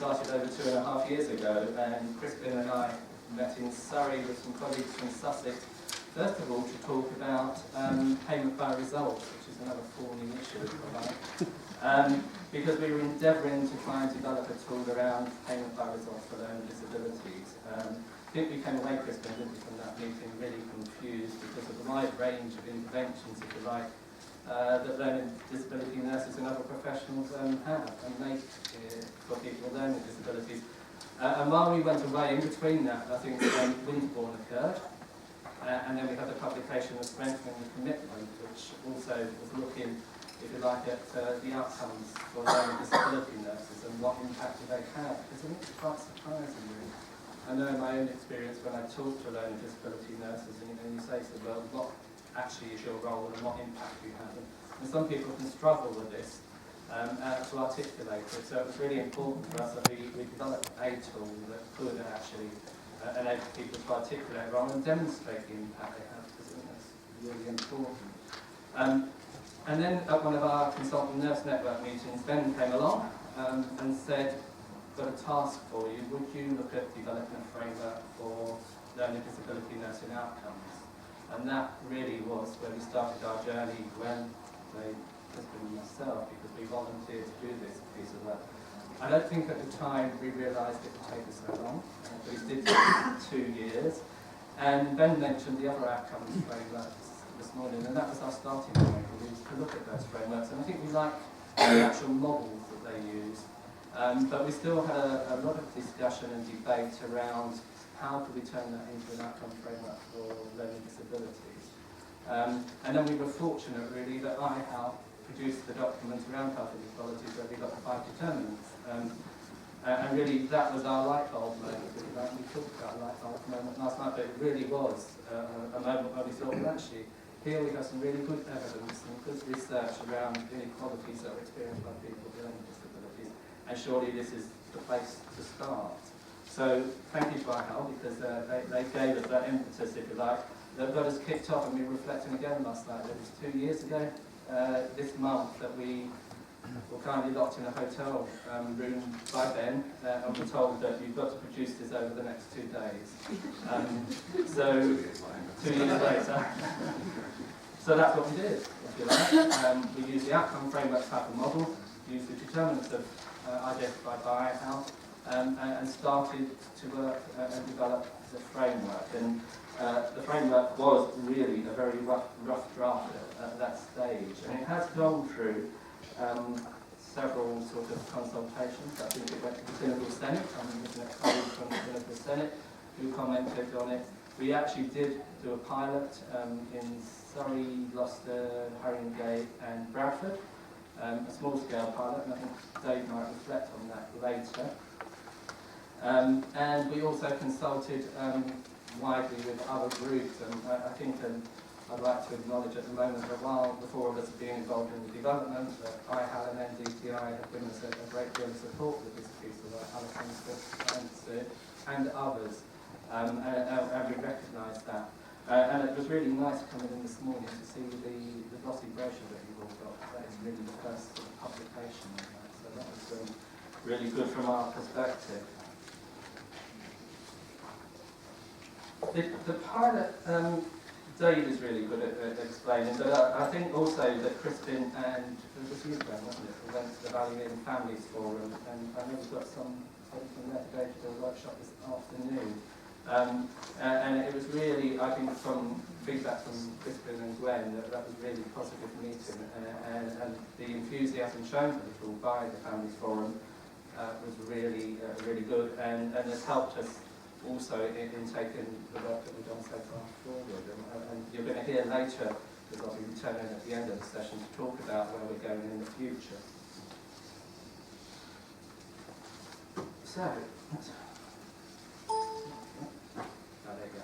started over 2.5 years ago, and Crispin and I met in Surrey with some colleagues from Sussex, first of all to talk about payment by results, which is another thorny issue, if you like. Because we were endeavouring to try and develop a tool around payment by results for learning disabilities. I think we came away, Crispin, didn't we, from that meeting really confused because of the wide range of interventions, if you like, that learning disability nurses and other professionals have and make for people with learning disabilities. And while we went away, in between that, I think Winterbourne occurred, and then we had the publication of Strengthening the Commitment, which also was looking, if you like, at the outcomes for learning disability nurses and what impact do they have. Because I think it's quite surprising, really. I know in my own experience when I talk to learning disability nurses and you say to them, well, what actually is your role and what impact do you have? And some people can struggle with this to articulate it. So it was really important for us that we developed a tool that could actually enable people to articulate role and demonstrate the impact they have, because I think that's really important. And then at one of our consultant nurse network meetings, Ben came along and said, got a task for you, would you look at developing a framework for learning disability nursing outcomes? And that really was where we started our journey when Crispin and myself, because we volunteered to do this piece of work. I don't think at the time we realised it would take us so long. We did it 2 years. And Ben mentioned the other outcomes frameworks this morning, and that was our starting point, really, to look at those frameworks. And I think we like the actual models that they use. But we still had a lot of discussion and debate around how do we turn that into an outcome framework for learning disabilities. And then we were fortunate, really, that IHAL produced the documents around health inequalities where we got the 5 determinants. And really, that was our light bulb moment. We talked about a light bulb moment last night, but it really was a moment where we thought, well, actually, here we have some really good evidence and good research around inequalities that are experienced by people with learning disabilities, and surely this is the place to start. So thank you to IHAL, because they gave us that impetus, if you like, that got us kicked off, and we were reflecting again last night. It was 2 years ago, this month, that we were kindly locked in a hotel room by Ben, and were told that you've got to produce this over the next 2 days. So 2 years later. So that's what we did, if you like. We used the outcome framework type of model, used the determinants of identified by IHAL, and started to work and develop the framework. And the framework was really a very rough draft at that stage, and it has gone through several sort of consultations. I think it went to the Clinical Senate. I'm looking at colleagues from the Clinical Senate who commented on it. We actually did do a pilot in Surrey, Gloucester, Haringey and Bradford, a small-scale pilot, and I think Dave might reflect on that later. And we also consulted widely with other groups, and I think I'd like to acknowledge at the moment that while the 4 of us have been involved in the development, that IHAL and NDTI have given us a great deal of support with this piece of work, Alison and others, and we recognise that. And it was really nice coming in this morning to see the glossy brochure that you've all got. That is really the first publication of that, so that was really good from our perspective. The pilot, Dave is really good at explaining, but I think also that Crispin and, it was you, Ben, wasn't it, who went to the Valley Inn Families Forum, and I know we've got some from there to go to the workshop this afternoon. And it was really, I think, from feedback from Crispin and Gwen, that was really a positive meeting, and the enthusiasm shown for the tool by the Families Forum was really, really good, and has helped us also in taking the work that we've done so far forward. And you're going to hear later, because I'll be returning at the end of the session, to talk about where we're going in the future. So, there you go.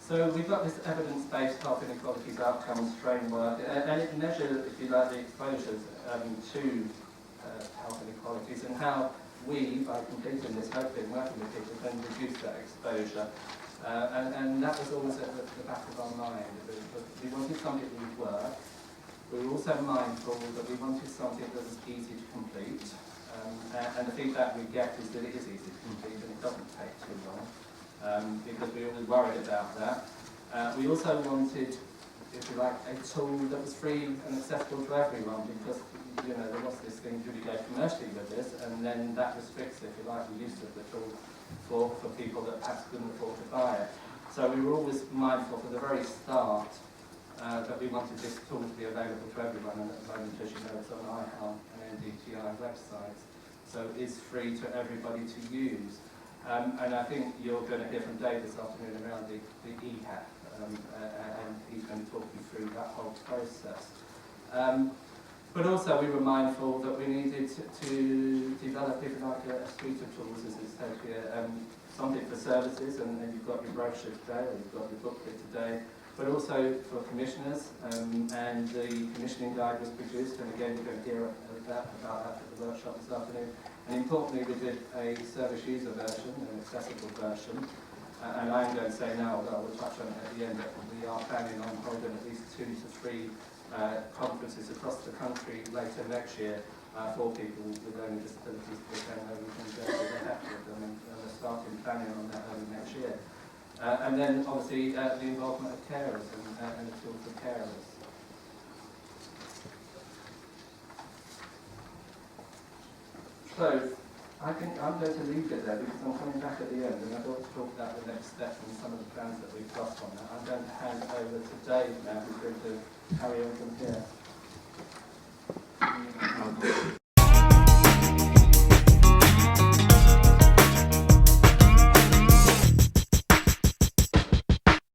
So we've got this evidence-based health inequalities outcomes framework, and it measures, if you like, the exposures to health inequalities, and how we, by completing this, hopefully working with people, can reduce that exposure. And that was always at the back of our mind. We wanted something that would work. We were also mindful that we wanted something that was easy to complete, And the feedback we get is that it is easy to complete and it doesn't take too long, because we were always worried about that. We also wanted, if you like, a tool that was free and accessible to everyone, because there was this thing, do we go commercially with this, and then that restricts, if you like, the use of the tool for people that perhaps couldn't afford to buy it. So we were always mindful from the very start that we wanted this tool to be available to everyone, and at the moment, as you know, it's on IHAL and NDTI websites, so it's free to everybody to use. And I think you're going to hear from Dave this afternoon around the HEF, and he's going to talk you through that whole process. But also we were mindful that we needed to develop, if you like, a suite of tools, as it said here, something for services, and you've got your brochure today, or you've got your booklet today, but also for commissioners, and the commissioning guide was produced, and again you're going to hear about that at the workshop this afternoon. And importantly, we did a service user version, an accessible version, and I'm going to say now, although we'll touch on it at the end, that we are planning on holding at least 2 to 3 conferences across the country later next year for people with learning disabilities to attend, where we can go to the HEF with them, and we're starting planning on that early next year. And then obviously the involvement of carers and the tool for carers. So I think I'm going to leave it there because I'm coming back at the end, and I'd like to talk about the next steps and some of the plans that we've got on that. I'm going to hand over to Dave now, who's going to carry on from here.